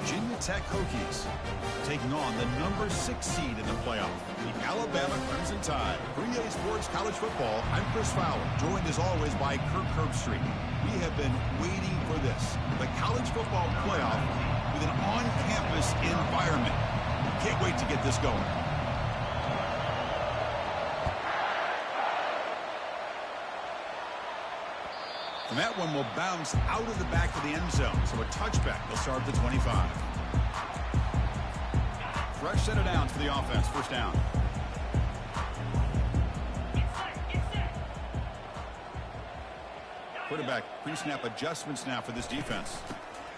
Virginia Tech Hokies taking on the number 6 seed in the playoff, the Alabama Crimson Tide. For EA Sports College Football, I'm Chris Fowler, joined as always by Kirk Herbstreit. We have been waiting for this, the college football playoff with an on-campus environment. Can't wait to get this going. And that one will bounce out of the back of the end zone. So a touchback. They'll start at the 25. Fresh set of downs for the offense. First down. Quarterback pre-snap adjustments now for this defense.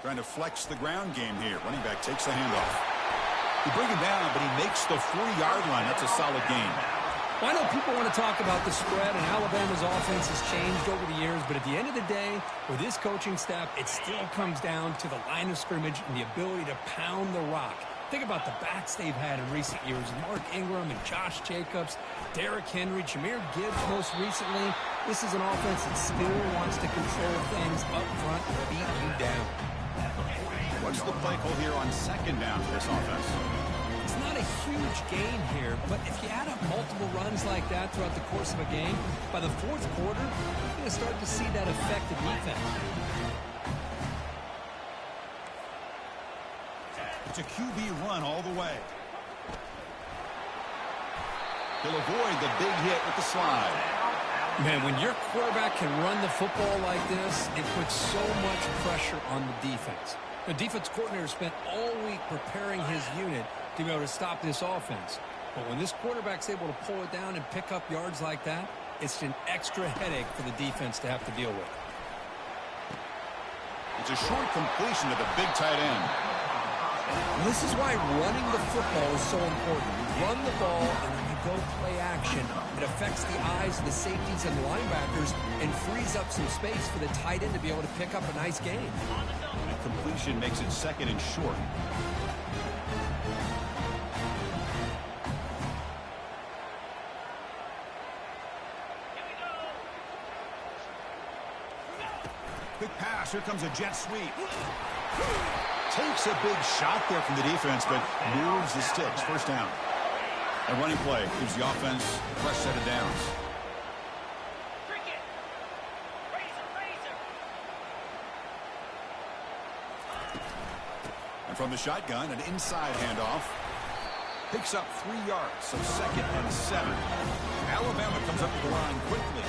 Trying to flex the ground game here. Running back takes the handoff. He brings it down, but he makes the 40-yard line. That's a solid gain. Well, I know people want to talk about the spread, and Alabama's offense has changed over the years, but at the end of the day, with this coaching staff, it still comes down to the line of scrimmage and the ability to pound the rock. Think about the backs they've had in recent years. Mark Ingram and Josh Jacobs, Derrick Henry, Jahmyr Gibbs most recently. This is an offense that still wants to control things up front and beat you down. What's the play call here on second down for this offense? It's not a huge gain here, but if you add up multiple runs like that throughout the course of a game, by the fourth quarter, you're going to start to see that effective defense. It's a QB run all the way. He'll avoid the big hit with the slide. Man, when your quarterback can run the football like this, it puts so much pressure on the defense. The defense coordinator spent all week preparing his unit to be able to stop this offense. But when this quarterback's able to pull it down and pick up yards like that, it's an extra headache for the defense to have to deal with. It's a short completion to the big tight end. And this is why running the football is so important. You run the ball and then you go play action. It affects the eyes of the safeties and the linebackers and frees up some space for the tight end to be able to pick up a nice game. That completion makes it second and short. Quick pass. Here comes a jet sweep. Takes a big shot there from the defense, but moves the sticks. First down. A running play gives the offense a fresh set of downs. And from the shotgun, an inside handoff. Picks up 3 yards, so second and 7. Alabama comes up to the line quickly.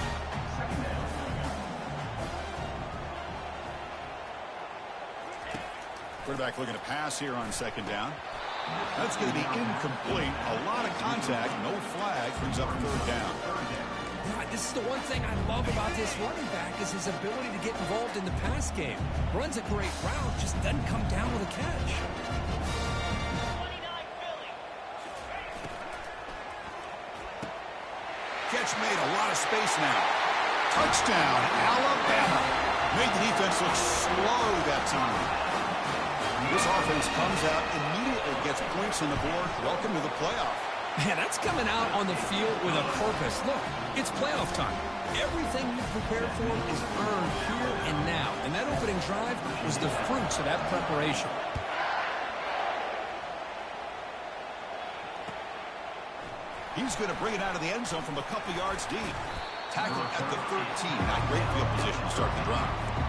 Quarterback looking to pass here on second down. That's going to be incomplete. A lot of contact. No flag. Brings up third down. This is the one thing I love about this running back is his ability to get involved in the pass game. Runs a great route, just doesn't come down with a catch. Catch made. A lot of space now. Touchdown, Alabama. Made the defense look slow that time. This offense comes out, immediately gets points on the board. Welcome to the playoff. Man, that's coming out on the field with a purpose. Look, it's playoff time. Everything you prepared for is earned here and now. And that opening drive was the fruits of that preparation. He's going to bring it out of the end zone from a couple yards deep. Tackled at the 13. Not great field position to start the drive.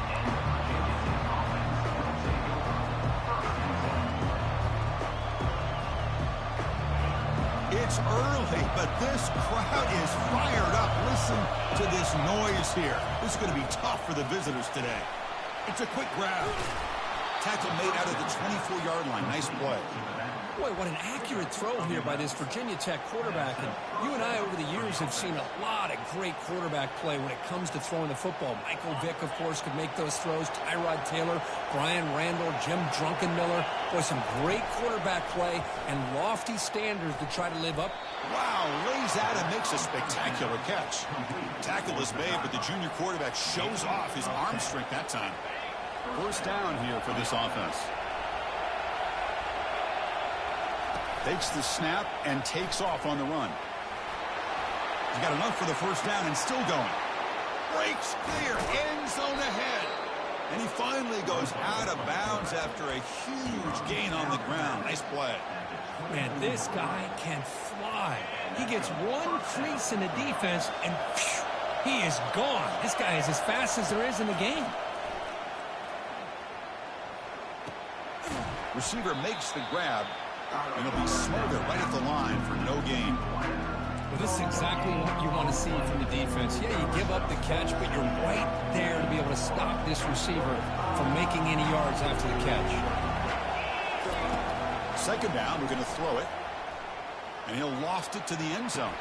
It's early, but this crowd is fired up. Listen to this noise here. This is going to be tough for the visitors today. It's a quick grab. Tackle made out of the 24-yard line. Nice play. Boy, what an accurate throw here by this Virginia Tech quarterback. And you and I, over the years, have seen a lot of great quarterback play when it comes to throwing the football. Michael Vick, of course, could make those throws. Tyrod Taylor, Brian Randall, Jim Druckenmiller. Boy, some great quarterback play and lofty standards to try to live up. Wow, lays out and makes a spectacular catch. Tackle is made, but the junior quarterback shows off his arm strength that time. First down here for this offense. Takes the snap and takes off on the run. He's got enough for the first down and still going. Breaks clear. End zone ahead. And he finally goes out of bounds after a huge gain on the ground. Nice play. Man, this guy can fly. He gets one crease in the defense, and phew, he is gone. This guy is as fast as there is in the game. Receiver makes the grab, and he'll be smothered right at the line for no gain. Well, this is exactly what you want to see from the defense. Yeah, you give up the catch, but you're right there to be able to stop this receiver from making any yards after the catch. Second down, we're going to throw it, and he'll loft it to the end zone.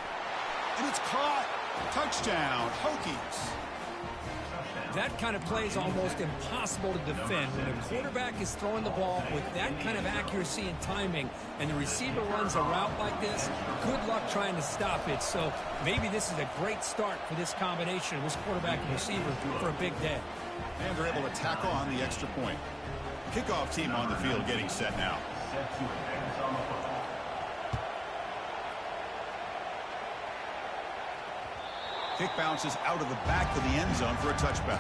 And it's caught. Touchdown, Hokies. That kind of play is almost impossible to defend. When a quarterback is throwing the ball with that kind of accuracy and timing, and the receiver runs a route like this, good luck trying to stop it. So maybe this is a great start for this combination of this quarterback and receiver for a big day. And they're able to tackle on the extra point. Kickoff team on the field getting set now. Kick bounces out of the back of the end zone for a touchback.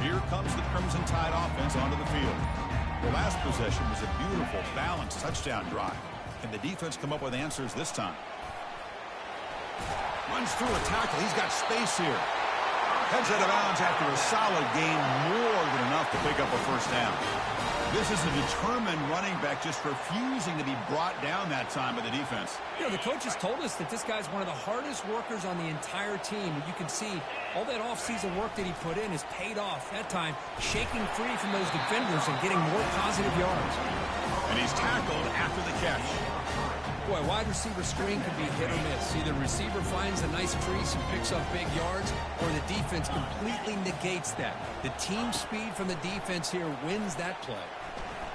Here comes the Crimson Tide offense onto the field. The last possession was a beautiful, balanced touchdown drive. Can the defense come up with answers this time? Runs through a tackle. He's got space here. Heads out of bounds after a solid gain, more than enough to pick up a first down. This is a determined running back just refusing to be brought down that time by the defense. You know, the coaches told us that this guy's one of the hardest workers on the entire team. You can see all that offseason work that he put in has paid off. That time, shaking free from those defenders and getting more positive yards. And he's tackled after the catch. Boy, wide receiver screen can be hit or miss. Either receiver finds a nice crease and picks up big yards, or the defense completely negates that. The team speed from the defense here wins that play.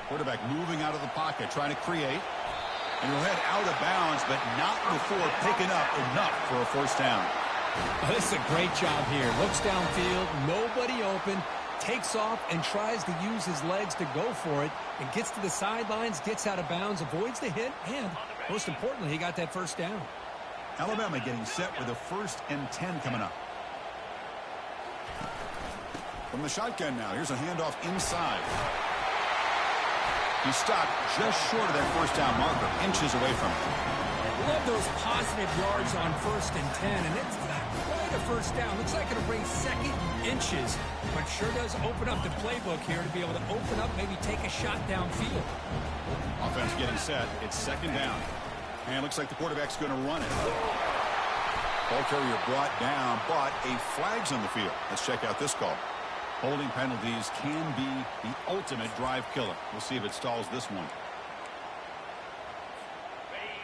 Quarterback moving out of the pocket, trying to create. And he'll head out of bounds, but not before picking up enough for a first down. Oh, this is a great job here. Looks downfield, nobody open, takes off and tries to use his legs to go for it, and gets to the sidelines, gets out of bounds, avoids the hit, and most importantly, he got that first down. Alabama getting set with a 1st and 10 coming up. From the shotgun now, here's a handoff inside. He stopped just short of that first down marker, inches away from it. Love those positive yards on 1st and 10, and it's not quite a first down. Looks like it'll bring second inches, but sure does open up the playbook here to be able to open up, maybe take a shot downfield. Offense getting set. It's second down. And it looks like the quarterback's going to run it. Ball carrier brought down, but a flag's on the field. Let's check out this call. Holding penalties can be the ultimate drive killer. We'll see if it stalls this one.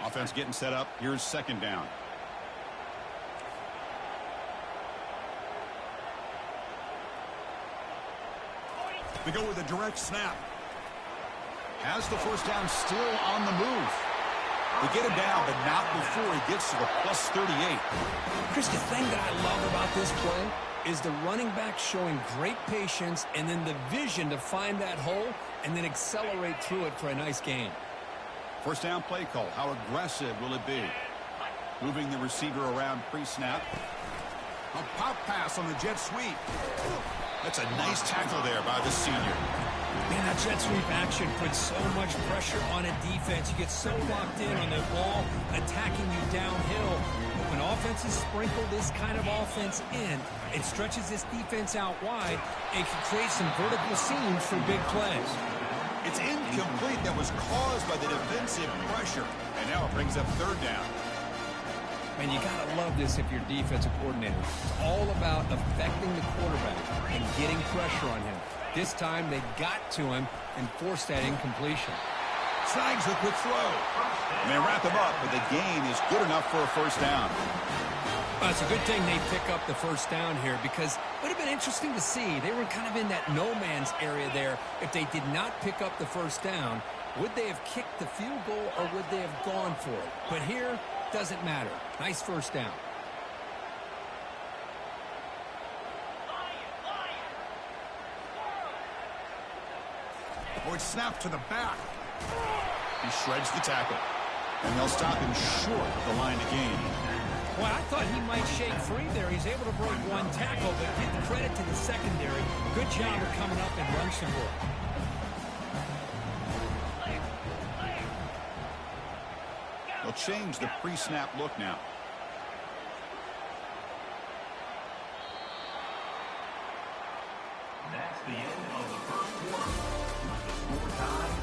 Offense getting set up. Here's second down. They go with a direct snap. Has the first down, still on the move. They get him down, but not before he gets to the plus 38. Chris, the thing that I love about this play is the running back showing great patience and then the vision to find that hole and then accelerate through it for a nice gain. First down play call. How aggressive will it be? Moving the receiver around pre-snap. A pop pass on the jet sweep. That's a nice tackle there by the senior. Man, that jet sweep action puts so much pressure on a defense. You get so locked in on the ball attacking you downhill. But when offenses sprinkle this kind of offense in, it stretches this defense out wide and can create some vertical seams for big plays. It's incomplete. That was caused by the defensive pressure. And now it brings up third down. Man, you got to love this if you're defensive coordinator. It's all about affecting the quarterback and getting pressure on him. This time they got to him and forced that incompletion. Snags the quick throw. And they wrap him up, but the gain is good enough for a first down. Well, it's a good thing they pick up the first down here because it would have been interesting to see. They were kind of in that no man's area there. If they did not pick up the first down, would they have kicked the field goal or would they have gone for it? But here, doesn't matter. Nice first down. Oh, it's snapped to the back. He shreds the tackle. And they'll stop him short of the line to gain. Well, I thought he might shake free there. He's able to break one tackle, but give credit to the secondary. Good job of coming up and run some more. They'll change the pre-snap look now. That's the end of the first quarter. The score tied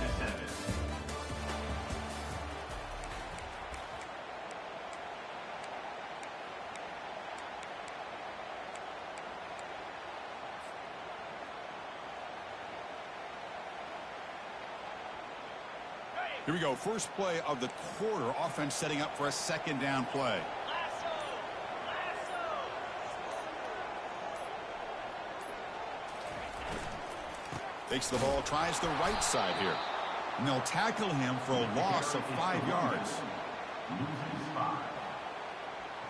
7-7. Here we go. First play of the quarter. Offense setting up for a second down play. Takes the ball, tries the right side here. And they'll tackle him for a loss of 5 yards. Losing 5.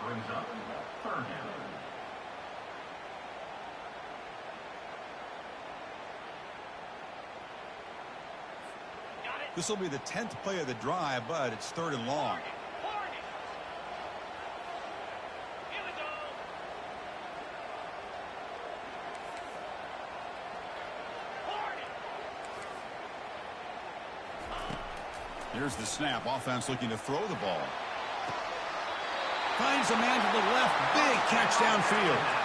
Brings up third down. This will be the 10th play of the drive, but it's third and long. Here's the snap. Offense looking to throw the ball. Finds a man to the left. Big catch downfield.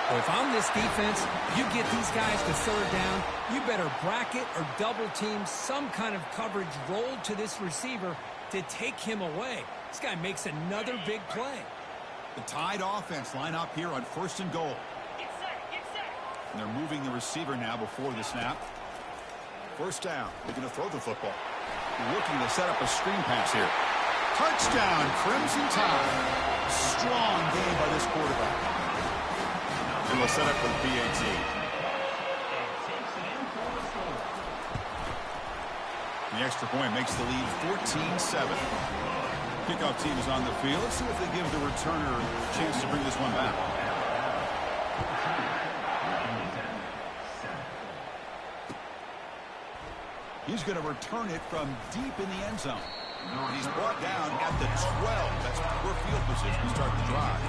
Well, if I'm this defense, you get these guys to third down, you better bracket or double team some kind of coverage rolled to this receiver to take him away. This guy makes another big play. The Tide offense line up here on first and goal. And they're moving the receiver now before the snap. First down. They're going to throw the football. Looking to set up a screen pass here. Touchdown, Crimson Tide. Strong game by this quarterback. And we'll set up for the PAT. The extra point makes the lead 14-7. Kickoff team is on the field. Let's see if they give the returner a chance to bring this one back. He's going to return it from deep in the end zone. He's brought down at the 12. That's poor field position to start the drive.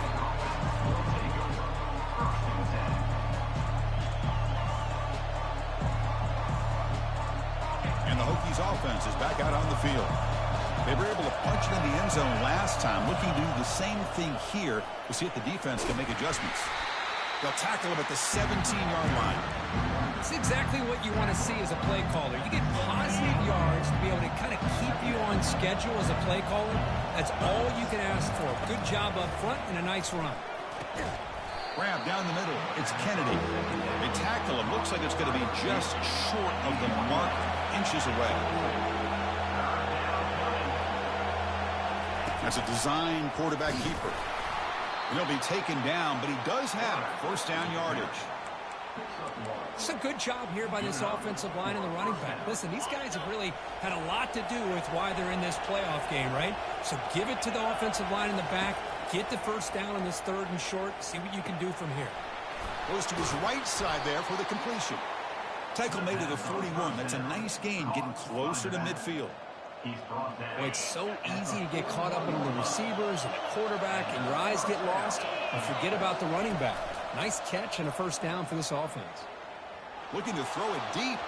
And the Hokies offense is back out on the field. They were able to punch it in the end zone last time, looking to do the same thing here. We'll see if the defense can make adjustments. They'll tackle him at the 17-yard line. It's exactly what you want to see as a play caller. You get positive yards to be able to kind of keep you on schedule as a play caller. That's all you can ask for. Good job up front and a nice run. Grab down the middle. It's Kennedy. They tackle him. Looks like it's going to be just short of the mark, inches away. That's a design quarterback keeper. He'll be taken down, but he does have first down yardage. It's a good job here by this offensive line and the running back. Listen, these guys have really had a lot to do with why they're in this playoff game, right? So give it to the offensive line in the back. Get the first down on this third and short. See what you can do from here. Goes to his right side there for the completion. Tackle made it a 41. That's a nice gain, getting closer to midfield. Well, it's so easy to get caught up in the receivers and the quarterback, and your eyes get lost, and forget about the running back. Nice catch and a first down for this offense. Looking to throw it deep.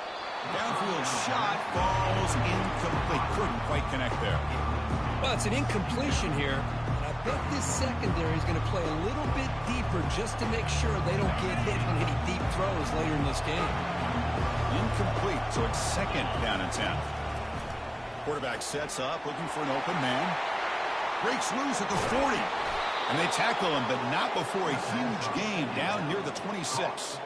Downfield shot falls incomplete. Couldn't quite connect there. Well, it's an incompletion here. And I bet this secondary is going to play a little bit deeper just to make sure they don't get hit on any deep throws later in this game. Incomplete, so it's second down and 10. Quarterback sets up, looking for an open man. Breaks loose at the 40. And they tackle him, but not before a huge gain down near the 26.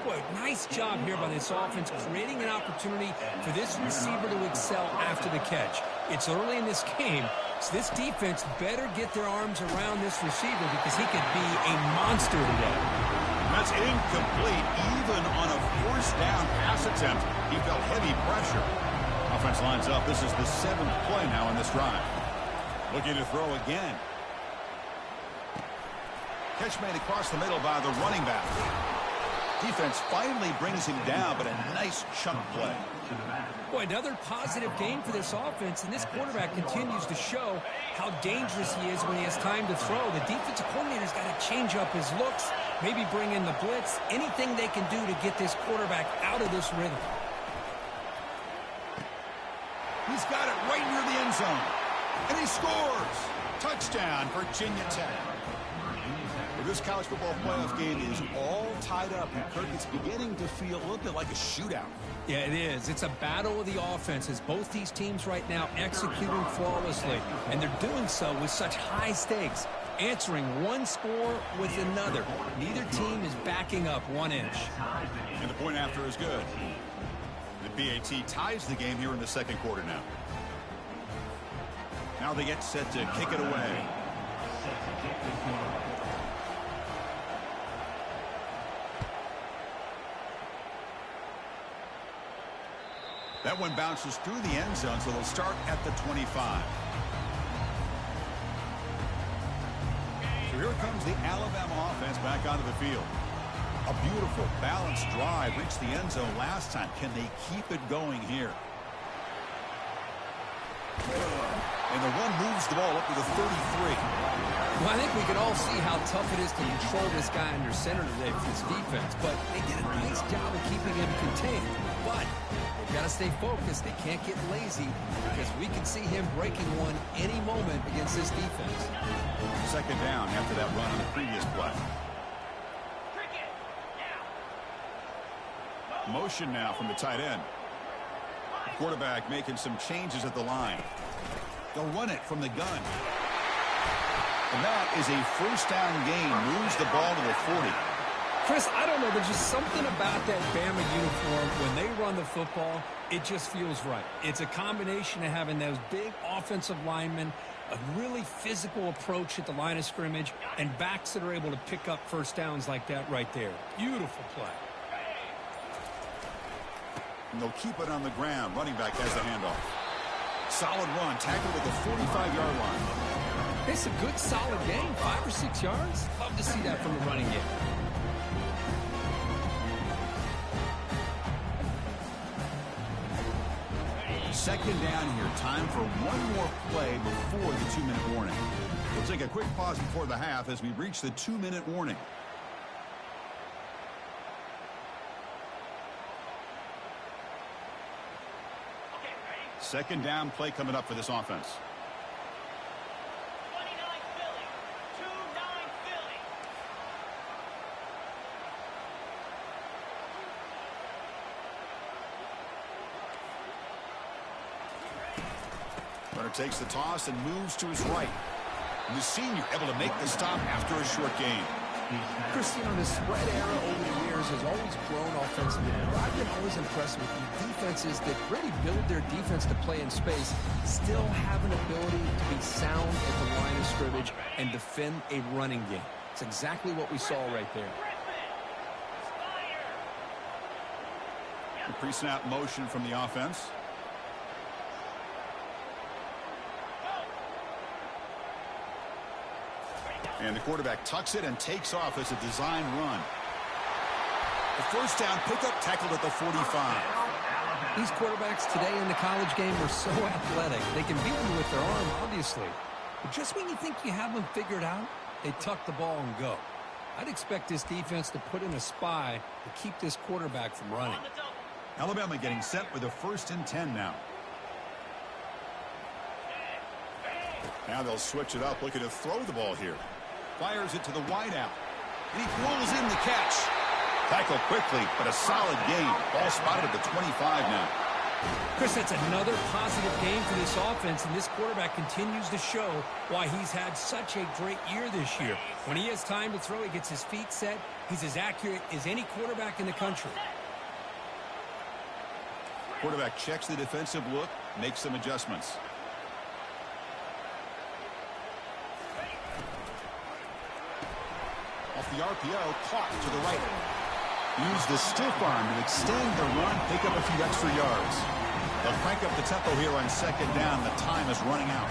Boy, nice job here by this offense, creating an opportunity for this receiver to excel after the catch. It's early in this game, so this defense better get their arms around this receiver because he could be a monster today. That's incomplete. Even on a first down pass attempt, he felt heavy pressure. Offense lines up. This is the 7th play now in this drive. Looking to throw again. Catch made across the middle by the running back. Defense finally brings him down, but a nice chunk play. Boy, another positive game for this offense, and this quarterback continues to show how dangerous he is when he has time to throw. The defensive coordinator's got to change up his looks, maybe bring in the blitz, anything they can do to get this quarterback out of this rhythm. He's got it right near the end zone. And he scores. Touchdown, Virginia Tech. Well, this college football playoff game is all tied up, and Kirk, it's beginning to feel a little bit like a shootout. Yeah, it is. It's a battle of the offenses. Both these teams right now executing flawlessly, and they're doing so with such high stakes, answering one score with another. Neither team is backing up 1 inch. And the point after is good. The BAT ties the game here in the second quarter now. Now they get set to kick it away. That one bounces through the end zone, so they'll start at the 25. So here comes the Alabama offense back onto the field. A beautiful, balanced drive reached the end zone last time. Can they keep it going here? And the run moves the ball up to the 33. Well, I think we can all see how tough it is to control this guy under center today for this defense, but they did a nice job of keeping him contained. But they've got to stay focused. They can't get lazy because we can see him breaking one any moment against this defense. Second down after that run on the previous play. Motion now from the tight end. Quarterback making some changes at the line. They'll run it from the gun. And that is a first down gain. Moves the ball to the 40. Chris, I don't know. There's just something about that Bama uniform. When they run the football, it just feels right. It's a combination of having those big offensive linemen, a really physical approach at the line of scrimmage, and backs that are able to pick up first downs like that right there. Beautiful play. And they'll keep it on the ground. Running back has the handoff. Solid run. Tackled at the 45-yard line. It's a good, solid game. 5 or 6 yards. Love to see that from the running game. Second down here. Time for one more play before the 2-minute warning. We'll take a quick pause before the half as we reach the 2-minute warning. Second down play coming up for this offense. 29 Philly. 2-9 Philly. Runner takes the toss and moves to his right. And the senior able to make the stop after a short gain. Chris, the spread era over the years has always grown offensively. But I've been always impressed with the defenses that really build their defense to play in space, still have an ability to be sound at the line of scrimmage and defend a running game. It's exactly what we saw right there. The pre-snap motion from the offense. And the quarterback tucks it and takes off as a design run. The first down pickup tackled at the 45. These quarterbacks today in the college game are so athletic. They can beat them with their arm, obviously. But just when you think you have them figured out, they tuck the ball and go. I'd expect this defense to put in a spy to keep this quarterback from running. Alabama getting set with a 1st and 10 now. Now they'll switch it up, looking to throw the ball here. Fires it to the wideout. And he pulls in the catch. Tackled quickly, but a solid gain. Ball spotted at the 25 now. Chris, that's another positive game for this offense, and this quarterback continues to show why he's had such a great year this year. When he has time to throw, he gets his feet set. He's as accurate as any quarterback in the country. Quarterback checks the defensive look, makes some adjustments. Off the RPO, caught to the right. Use the stiff arm to extend the run, pick up a few extra yards. They'll crank up the tempo here on second down. The time is running out.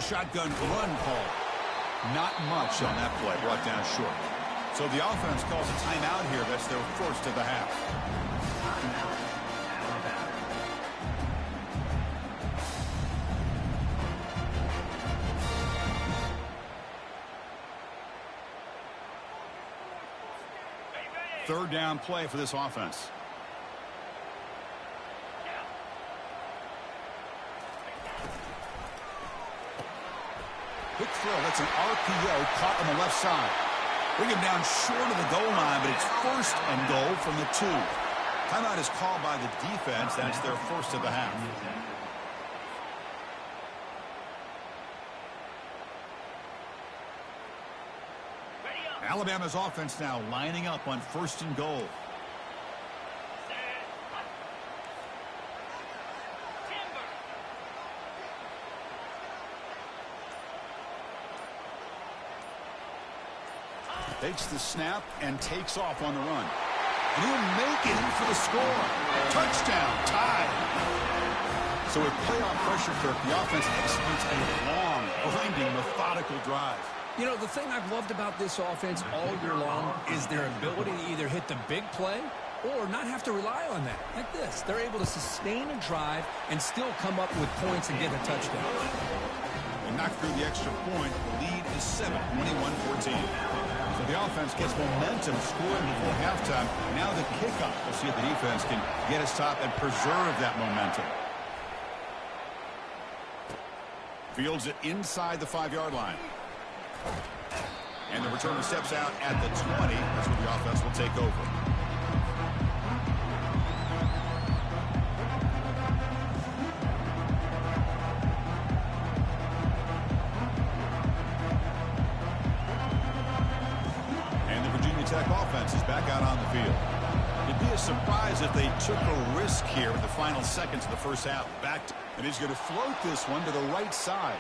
shotgun run call. Not much on that play, brought down short. So the offense calls a timeout here. That's their first of the half. Third down play for this offense. Quick throw. That's an RPO caught on the left side. Bring him down short of the goal line, but it's first and goal from the 2. Timeout is called by the defense. That's their first of the half. Alabama's offense now lining up on first and goal. Takes the snap and takes off on the run. And he'll make it in for the score. Touchdown, tied. So with playoff pressure, Kirk, the offense executes a long, grinding, methodical drive. You know, the thing I've loved about this offense all year long is their ability to either hit the big play or not have to rely on that. Like this. They're able to sustain a drive and still come up with points and get a touchdown. And knock through the extra point. The lead is 7, 21-14. So the offense gets momentum scoring before halftime. Now the kickoff. We'll see if the defense can get a stop and preserve that momentum. Fields it inside the 5-yard line. And the returner steps out at the 20. That's where the offense will take over. And the Virginia Tech offense is back out on the field. It'd be a surprise if they took a risk here in the final seconds of the first half. And he's going to float this one to the right side.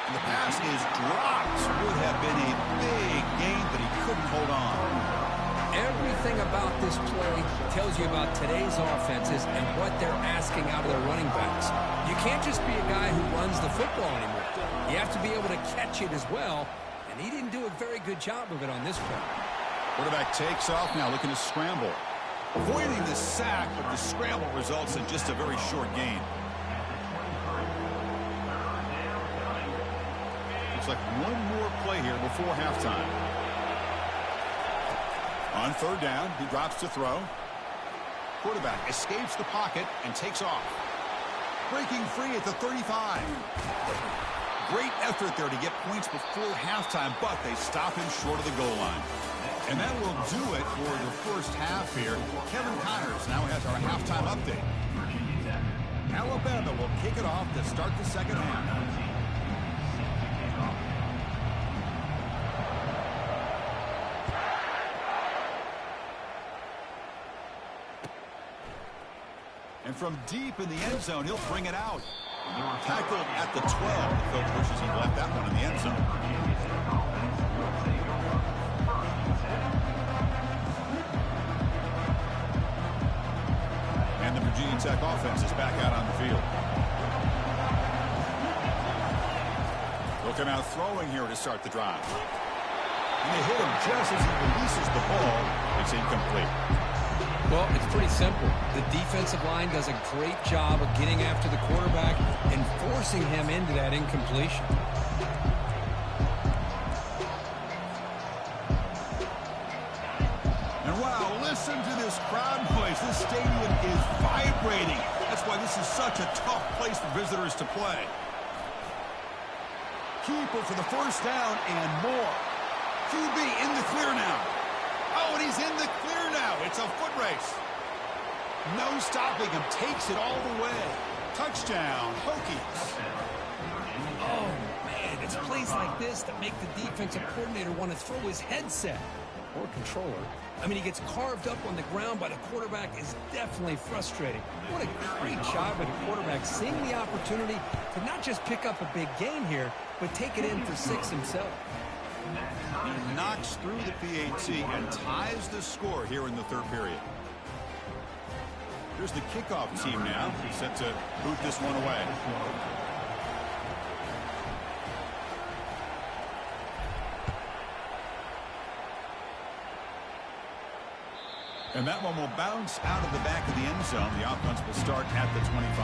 And the pass is dropped. Would have been a big gain, but he couldn't hold on. Everything about this play tells you about today's offenses and what they're asking out of their running backs. You can't just be a guy who runs the football anymore. You have to be able to catch it as well, and he didn't do a very good job of it on this play. Quarterback takes off now, looking to scramble. Avoiding the sack, but the scramble results in just a very short gain. Like one more play here before halftime. On third down, he drops to throw. Quarterback escapes the pocket and takes off. Breaking free at the 35. Great effort there to get points before halftime, but they stop him short of the goal line. And that will do it for the first half here. Kevin Connors now has our halftime update. Alabama will kick it off to start the second half. And from deep in the end zone, he'll bring it out. Tackled at the 12. The coach wishes he'd left that one in the end zone. And the Virginia Tech offense is back out on the field. They'll come out throwing here to start the drive. And they hit him just as he releases the ball. It's incomplete. Well, it's pretty simple. The defensive line does a great job of getting after the quarterback and forcing him into that incompletion. And wow, listen to this crowd noise. This stadium is vibrating. That's why this is such a tough place for visitors to play. Keeper for the first down and more. QB in the clear now. Oh, and he's in the clear now. It's a foot race. No stopping him. Takes it all the way. Touchdown, Hokies. Oh, man, it's plays like this that make the defensive coordinator want to throw his headset or controller. I mean, he gets carved up on the ground by the quarterback is definitely frustrating. What a great job by the quarterback seeing the opportunity to not just pick up a big gain here, but take it in for 6 himself. He knocks through the PAT and ties the score here in the third period. Here's the kickoff team now, set to boot this one away. And that one will bounce out of the back of the end zone. The offense will start at the 25.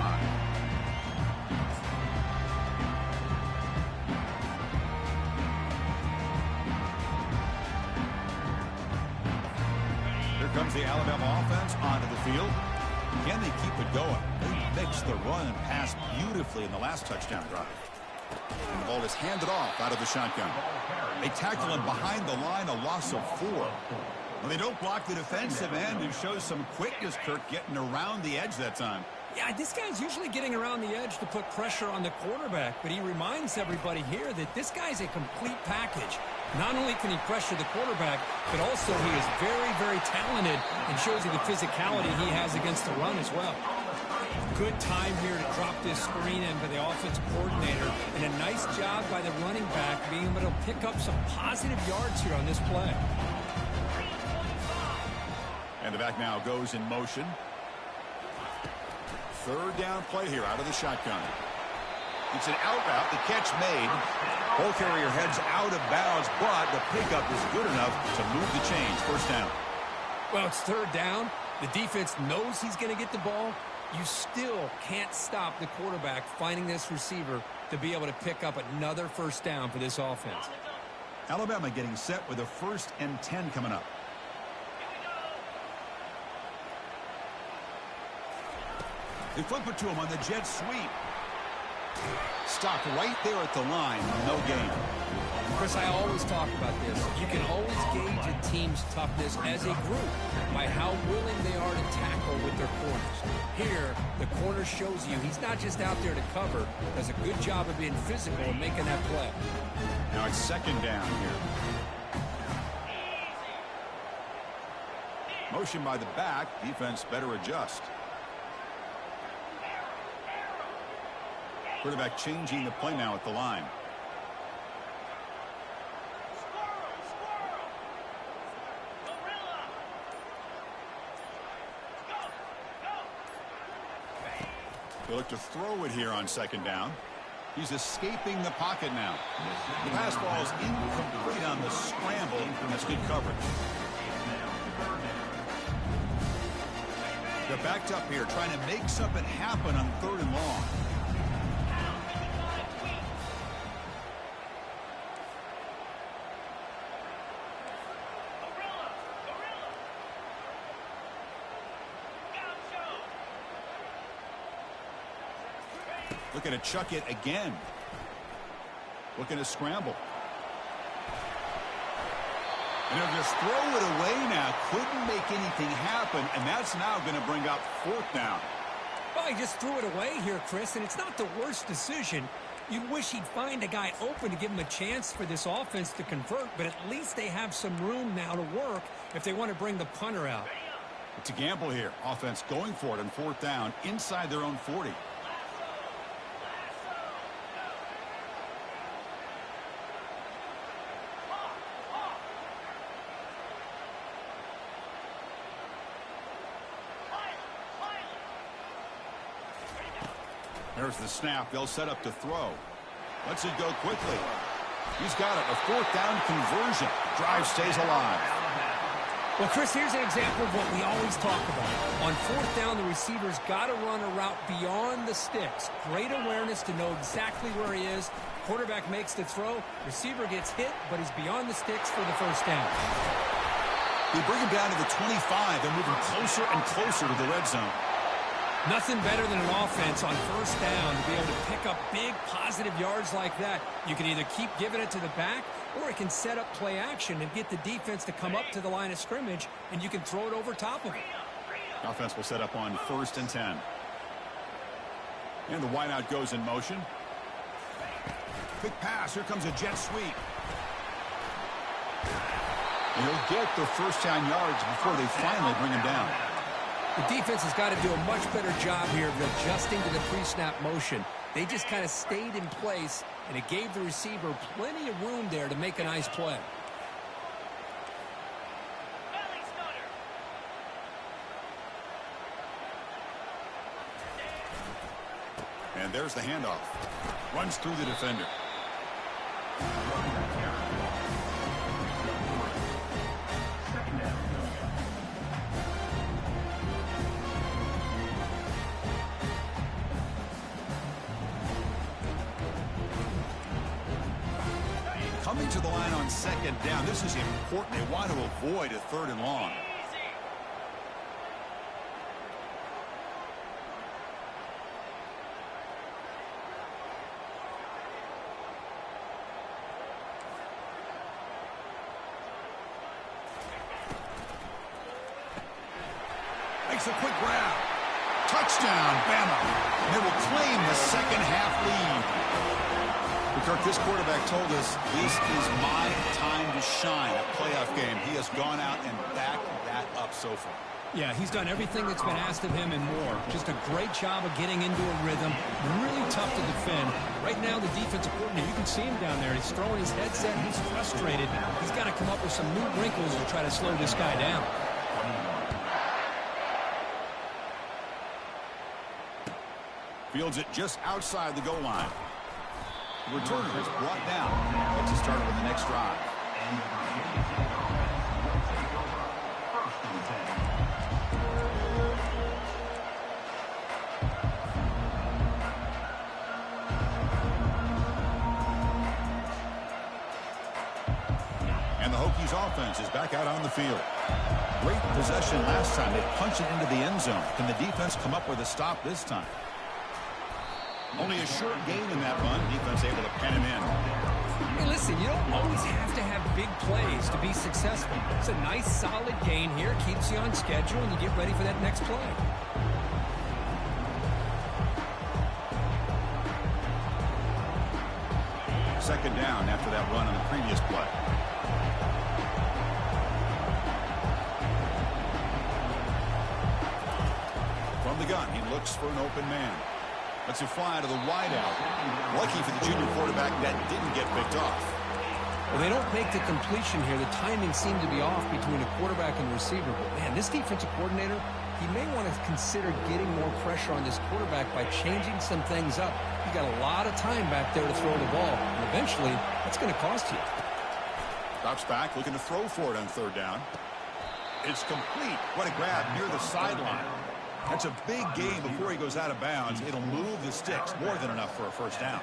Here comes the Alabama offense onto the field. Can they keep it going? They mixed the run and pass beautifully in the last touchdown drive. And the ball is handed off out of the shotgun. They tackle him behind the line, a loss of 4. Well, they don't block the defensive end, who shows some quickness, Kirk, getting around the edge that time. Yeah, this guy's usually getting around the edge to put pressure on the quarterback, but he reminds everybody here that this guy's a complete package. Not only can he pressure the quarterback, but also he is very, very talented and shows you the physicality he has against the run as well. Good time here to drop this screen in by the offensive coordinator, and a nice job by the running back being able to pick up some positive yards here on this play. And the back now goes in motion. Third down play here out of the shotgun. It's an out route. The catch made. Ball carrier heads out of bounds, but the pickup is good enough to move the chains. First down. Well, it's third down. The defense knows he's going to get the ball. You still can't stop the quarterback finding this receiver to be able to pick up another first down for this offense. Alabama getting set with a 1st and 10 coming up. They flip it to him on the jet sweep. Stopped right there at the line. No gain. Chris, I always talk about this. You can always gauge a team's toughness as a group by how willing they are to tackle with their corners. Here, the corner shows you he's not just out there to cover, does a good job of being physical and making that play. Now it's second down here. Motion by the back. Defense better adjust. Quarterback changing the play now at the line. They look to throw it here on second down. He's escaping the pocket now. The pass ball is incomplete on the scramble. That's good coverage. They're backed up here, trying to make something happen on 3rd and long. Looking to chuck it again. Looking to scramble. And they'll just throw it away now. Couldn't make anything happen, and that's now going to bring up 4th down. Well, he just threw it away here, Chris, and it's not the worst decision. You'd wish he'd find a guy open to give him a chance for this offense to convert, but at least they have some room now to work if they want to bring the punter out. It's a gamble here. Offense going for it on 4th down inside their own 40. There's the snap. They'll set up to throw. Lets it go quickly. He's got it. A 4th down conversion. Drive stays alive. Well, Chris, here's an example of what we always talk about. On 4th down, the receiver's got to run a route beyond the sticks. Great awareness to know exactly where he is. Quarterback makes the throw. Receiver gets hit, but he's beyond the sticks for the first down. They bring him down to the 25. They're moving closer and closer to the red zone. Nothing better than an offense on 1st down to be able to pick up big positive yards like that. You can either keep giving it to the back, or it can set up play action and get the defense to come up to the line of scrimmage, and you can throw it over top of it. Offense will set up on 1st and 10. And the wideout goes in motion. Quick pass. Here comes a jet sweep. And he'll get the first down yards before they finally bring him down. The defense has got to do a much better job here of adjusting to the pre-snap motion. They just kind of stayed in place, and it gave the receiver plenty of room there to make a nice play. And there's the handoff. Runs through the defender. Coming to the line on second down. This is important. They want to avoid a 3rd and long. Makes a quick grab. Touchdown, Bama. They will claim the second half lead. But Kirk, this quarterback told us this is my time to shine. A playoff game. He has gone out and backed that up so far. Yeah, he's done everything that's been asked of him and more. Just a great job of getting into a rhythm. Really tough to defend. Right now, the defensive coordinator, you can see him down there. He's throwing his headset. He's frustrated. He's got to come up with some new wrinkles to try to slow this guy down. Fields it just outside the goal line. The returner is brought down. Gets us started with the next drive. And the Hokies offense is back out on the field. Great possession last time. They punched it into the end zone. Can the defense come up with a stop this time? Only a short gain in that run. Defense able to pen him in. Hey, listen, you don't always have to have big plays to be successful. It's a nice, solid gain here. Keeps you on schedule, and you get ready for that next play. Second down after that run on the previous play. From the gun, he looks for an open man. Lets it fly to the wideout. Lucky for the junior quarterback that didn't get picked off. Well, they don't make the completion here. The timing seemed to be off between a quarterback and the receiver. But, man, this defensive coordinator, he may want to consider getting more pressure on this quarterback by changing some things up. You got a lot of time back there to throw the ball. And eventually, that's going to cost you. Drops back, looking to throw for it on 3rd down. It's complete. What a grab near the sideline. That's a big gain before he goes out of bounds. It'll move the sticks. More than enough for a first down.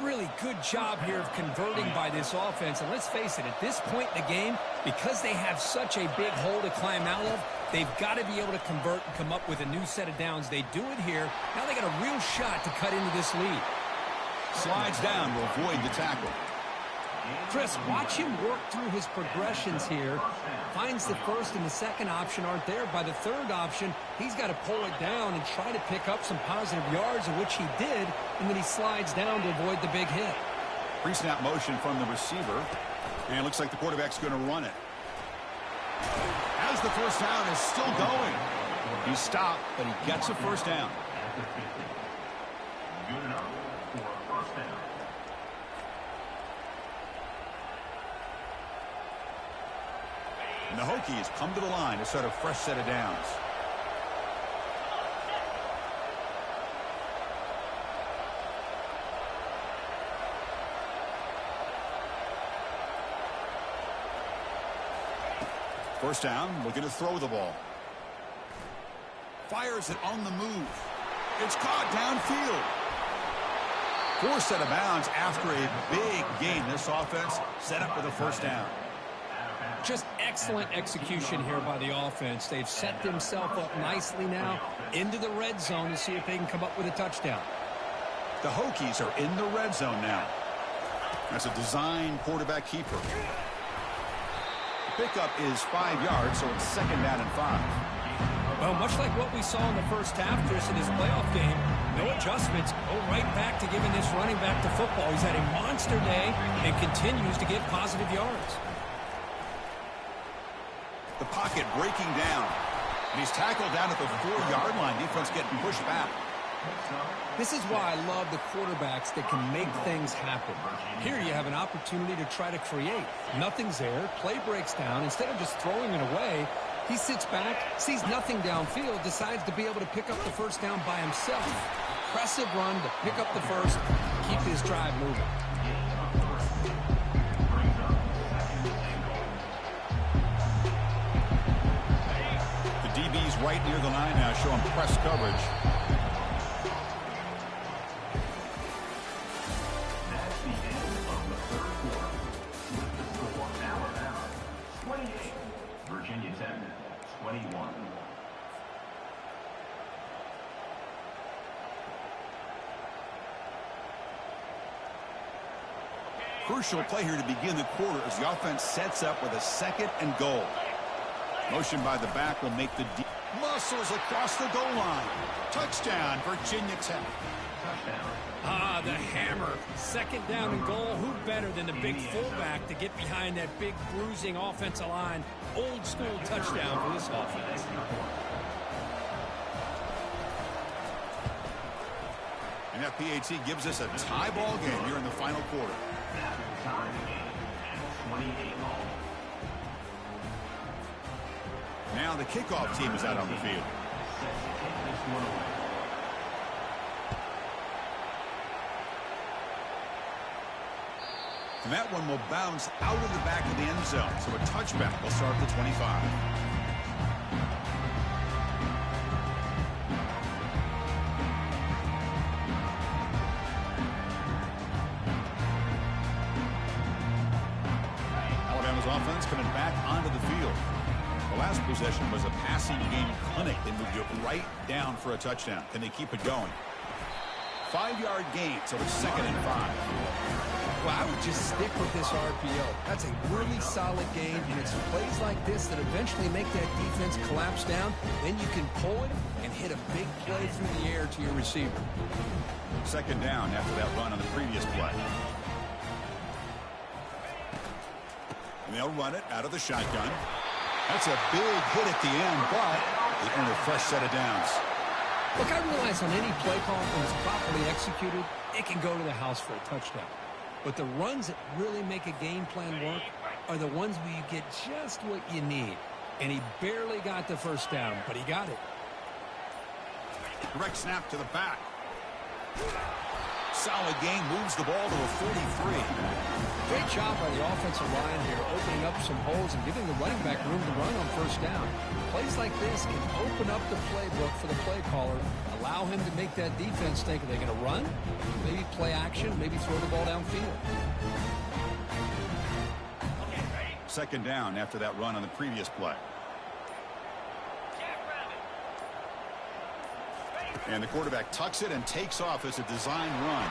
Really good job here of converting by this offense. And let's face it, at this point in the game, because they have such a big hole to climb out of, they've got to be able to convert and come up with a new set of downs. They do it here. Now they got a real shot to cut into this lead. Slides down to avoid the tackle. Chris, watch him work through his progressions here. Finds the first and the second option aren't there. By the third option, he's got to pull it down and try to pick up some positive yards, of which he did, and then he slides down to avoid the big hit. Pre-snap motion from the receiver, and it looks like the quarterback's going to run it. As the first down is still going. He stopped, but he gets a first down. Good enough for a first down. And the Hokies come to the line to start a fresh set of downs. First down, looking to throw the ball. Fires it on the move. It's caught downfield. Forced out of bounds after a big gain. This offense set up with a first down. Just excellent execution here by the offense. They've set themselves up nicely now into the red zone to see if they can come up with a touchdown. The Hokies are in the red zone now. That's a design quarterback keeper. The pickup is 5 yards, so it's second down and 5. Well, much like what we saw in the first half, Chris, in this playoff game, no adjustments. Go right back to giving this running back to football. He's had a monster day and continues to get positive yards. The pocket breaking down. And he's tackled down at the 4-yard line. Defense getting pushed back. This is why I love the quarterbacks that can make things happen. Here you have an opportunity to try to create. Nothing's there. Play breaks down. Instead of just throwing it away, he sits back, sees nothing downfield, decides to be able to pick up the first down by himself. Impressive run to pick up the first, keep his drive moving. DB's right near the line now, showing press coverage. That's the end of the third quarter. Crucial play here to begin the quarter as the offense sets up with a 2nd and goal. Motion by the back will make the muscles across the goal line. Touchdown, Virginia Tech. Ah, the hammer. 2nd down and goal. Who better than the big fullback to get behind that big bruising offensive line? Old school touchdown for this offense. And that PAT gives us a tie ball game here in the final quarter. Now the kickoff team is out on the field. And that one will bounce out of the back of the end zone. So a touchback will start at the 25. Alabama's offense coming back onto the field. The last possession was a passing game clinic. They moved it right down for a touchdown. Can they keep it going? 5-yard gain, so it's 2nd and 5. Well, I would just stick with this RPO. That's a really solid game, and it's plays like this that eventually make that defense collapse down. Then you can pull it and hit a big play through the air to your receiver. 2nd down after that run on the previous play. And they'll run it out of the shotgun. That's a big hit at the end, but they earn a fresh set of downs. Look, I realize on any play call, when it's properly executed, it can go to the house for a touchdown. But the runs that really make a game plan work are the ones where you get just what you need. And he barely got the 1st down, but he got it. Direct snap to the back. Solid game, moves the ball to a 43. Great job by the offensive line here, opening up some holes and giving the running back room to run on 1st down. Plays like this can open up the playbook for the play caller, allow him to make that defense think, are they going to run? Maybe play action, maybe throw the ball downfield. 2nd down after that run on the previous play. And the quarterback tucks it and takes off as a design run.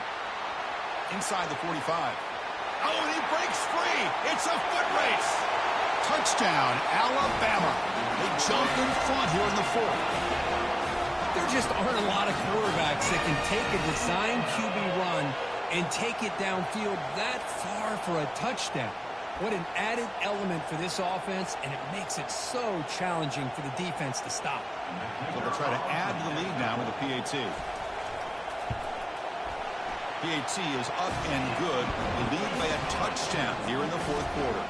Inside the 45. Oh, and he breaks free. It's a foot race. Touchdown, Alabama. They jump in front here in the 4th. There just aren't a lot of quarterbacks that can take a design QB run and take it downfield that far for a touchdown. What an added element for this offense, and it makes it so challenging for the defense to stop. So they'll try to add to the lead now with a PAT. PAT is up and good. They lead by a touchdown here in the 4th quarter.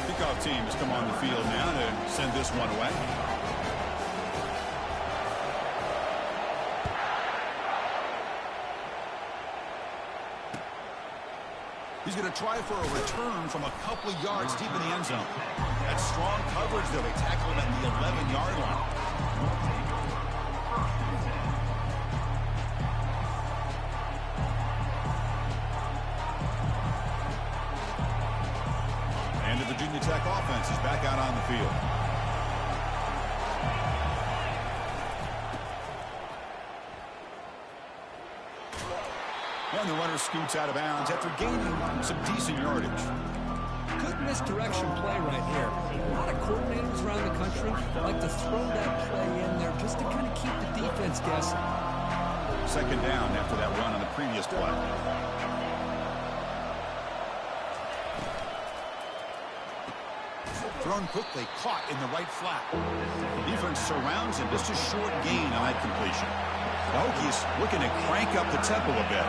Kickoff team has come on the field now to send this one away. He's going to try for a return from a couple of yards deep in the end zone. That's strong coverage, though. They tackle him at the 11-yard line. And the Virginia Tech offense is back out on the field. And the runner scoots out of bounds after gaining some decent yardage. Good misdirection play right here. A lot of coordinators around the country like to throw that play in there just to kind of keep the defense guessing. 2nd down after that run on the previous play. Thrown quickly, caught in the right flat. The defense surrounds him. Just a short gain on that completion. The Hokies looking to crank up the tempo a bit.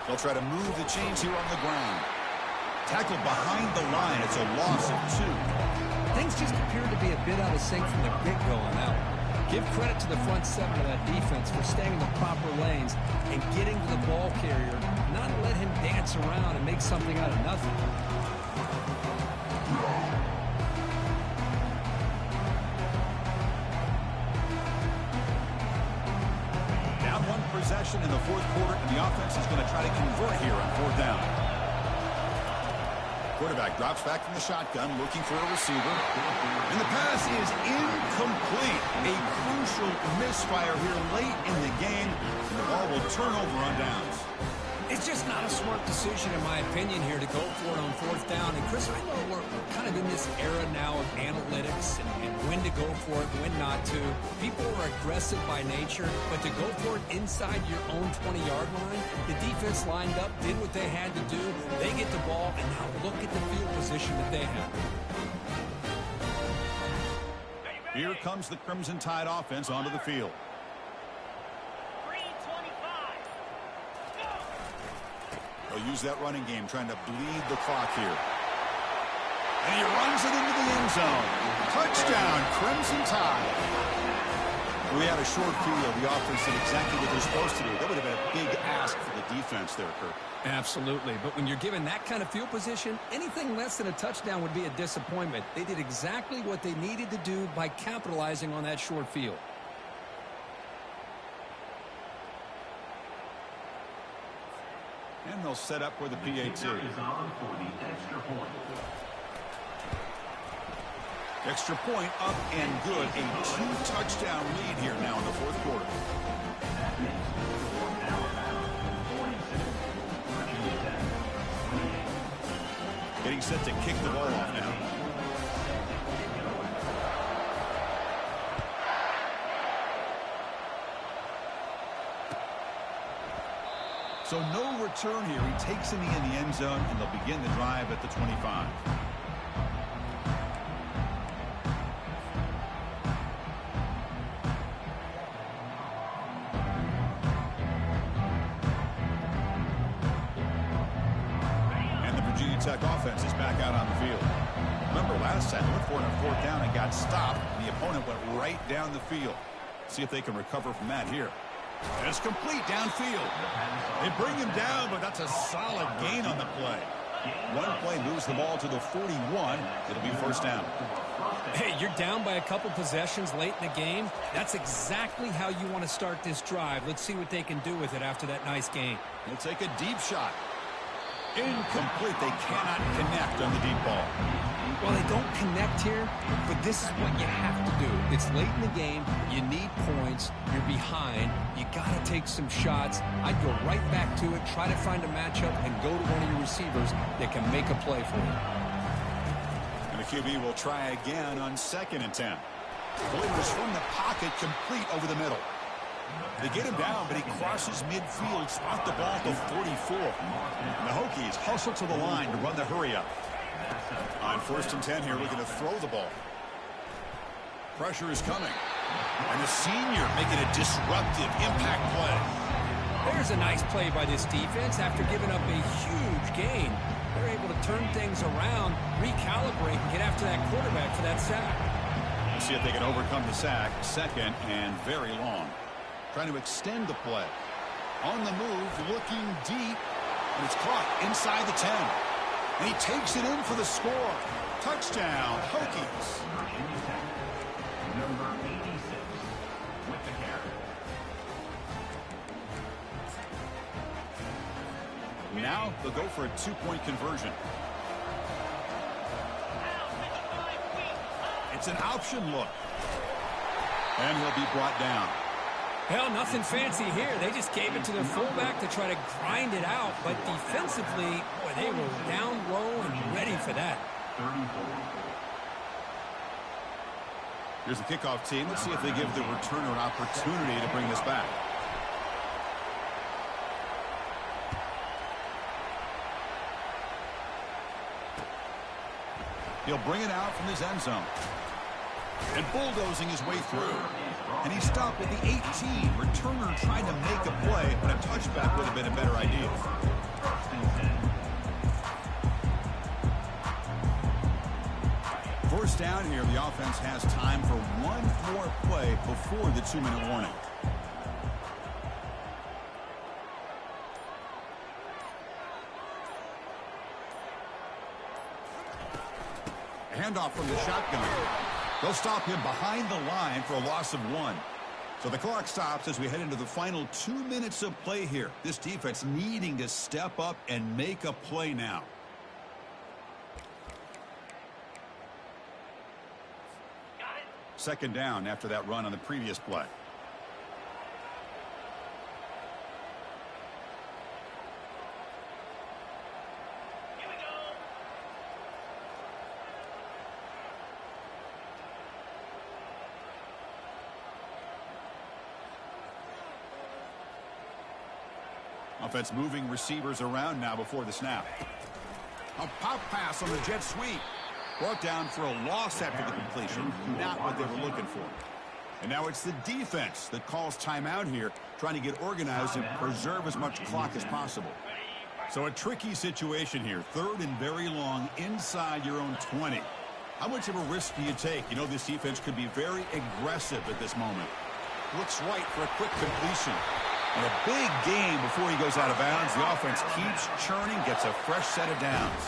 They'll try to move the chains here on the ground. Tackled behind the line. It's a loss of 2. Things just appear to be a bit out of sync from the get-go on that one. Give credit to the front 7 of that defense for staying in the proper lanes and getting to the ball carrier, not let him dance around and make something out of nothing. Possession in the 4th quarter, and the offense is going to try to convert here on 4th down. Quarterback drops back from the shotgun, looking for a receiver. And the pass is incomplete. A crucial misfire here late in the game. And the ball will turn over on downs. It's just not a smart decision, in my opinion, here to go for it on fourth down. And, Chris, I know we're kind of in this era now of analytics and when to go for it, when not to. People are aggressive by nature, but to go for it inside your own 20-yard line, the defense lined up, did what they had to do. They get the ball, and now look at the field position that they have. Here comes the Crimson Tide offense onto the field. They'll use that running game, trying to bleed the clock here. And he runs it into the end zone. Touchdown, Crimson Tide. We had a short field. The offense did exactly what they're supposed to do. That would have been a big ask for the defense there, Kirk. Absolutely. But when you're given that kind of field position, anything less than a touchdown would be a disappointment. They did exactly what they needed to do by capitalizing on that short field. And they'll set up for the PAT. Extra point up and good. A 2-touchdown lead here now in the fourth quarter. Getting set to kick the ball off now. So no return here. He takes it in the end zone, and they'll begin the drive at the 25. And the Virginia Tech offense is back out on the field. Remember last time, they went for it on fourth down and got stopped, and the opponent went right down the field. See if they can recover from that here. And it's complete downfield. They bring him down, but that's a solid gain on the play. One play moves the ball to the 41. It'll be first down. Hey, you're down by a couple possessions late in the game. That's exactly how you want to start this drive. Let's see what they can do with it after that nice game. He'll take a deep shot. Incomplete. They cannot connect on the deep ball. Well, they don't connect here, but this is what you have to do. It's late in the game. You need points. You're behind. You got to take some shots. I'd go right back to it, try to find a matchup, and go to one of your receivers that can make a play for you. And the QB will try again on 2nd and 10. Delivers from the pocket, complete over the middle. They get him down, but he crosses midfield, spot the ball at the 44. And the Hokies hustle to the line to run the hurry-up. On 1st and 10 here, looking to throw the ball. Pressure is coming. And the senior making a disruptive impact play. There's a nice play by this defense after giving up a huge gain. They're able to turn things around, recalibrate, and get after that quarterback for that sack. We'll see if they can overcome the sack. 2nd and very long. Trying to extend the play. On the move, looking deep. And it's caught inside the 10. And he takes it in for the score. Touchdown, Hokies. Number 86 with the carry. Now they'll go for a 2-point conversion. It's an option look. And he'll be brought down. Well, nothing fancy here. They just gave it to their fullback to try to grind it out. But defensively, boy, they were down low and ready for that. Here's the kickoff team. Let's see if they give the returner an opportunity to bring this back. He'll bring it out from his end zone. And bulldozing his way through. And he stopped at the 18. Returner trying to make a play, but a touchback would have been a better idea. First down here, the offense has time for one more play before the 2-minute warning. Handoff from the shotgun. They'll stop him behind the line for a loss of 1. So the clock stops as we head into the final 2 minutes of play here. This defense needing to step up and make a play now. second down after that run on the previous play. Here we go. Offense moving receivers around now before the snap. A pop pass on the jet sweep. Brought down for a loss after the completion. Not what they were looking for. And now it's the defense that calls timeout here, trying to get organized and preserve as much clock as possible. So a tricky situation here. Third and very long inside your own 20. How much of a risk do you take? You know, this defense could be very aggressive at this moment. Looks right for a quick completion. And a big gain before he goes out of bounds. The offense keeps churning, gets a fresh set of downs.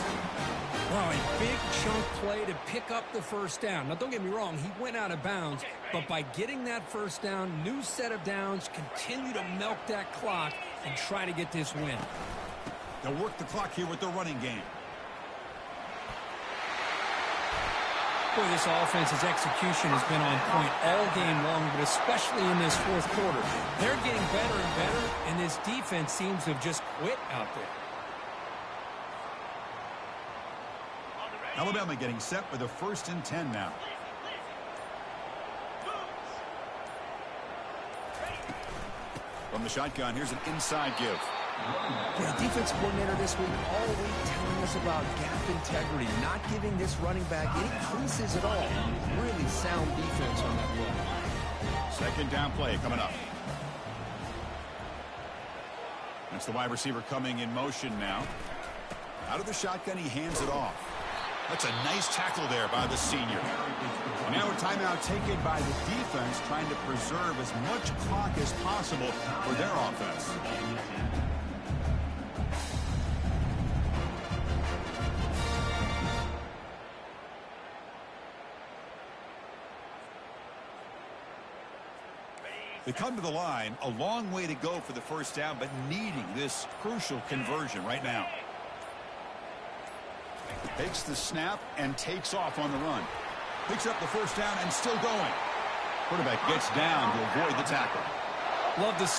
Wow, a big chunk play to pick up the first down. Now, don't get me wrong, he went out of bounds, but by getting that first down, new set of downs, continue to milk that clock and try to get this win. They'll work the clock here with the running game. Boy, this offense's execution has been on point all game long, but especially in this fourth quarter. They're getting better and better, and this defense seems to have just quit out there. Alabama getting set with a 1st and 10 now. From the shotgun, here's an inside give. Yeah, defense coordinator this week all week telling us about gap integrity, not giving this running back any creases at all. Really sound defense on that play. Second down play coming up. That's the wide receiver coming in motion now. Out of the shotgun, he hands it off. That's a nice tackle there by the senior. And now a timeout taken by the defense, trying to preserve as much clock as possible for their offense. They come to the line, a long way to go for the first down, but needing this crucial conversion right now. Takes the snap and takes off on the run. Picks up the first down and still going. Quarterback gets down to avoid the tackle. Love to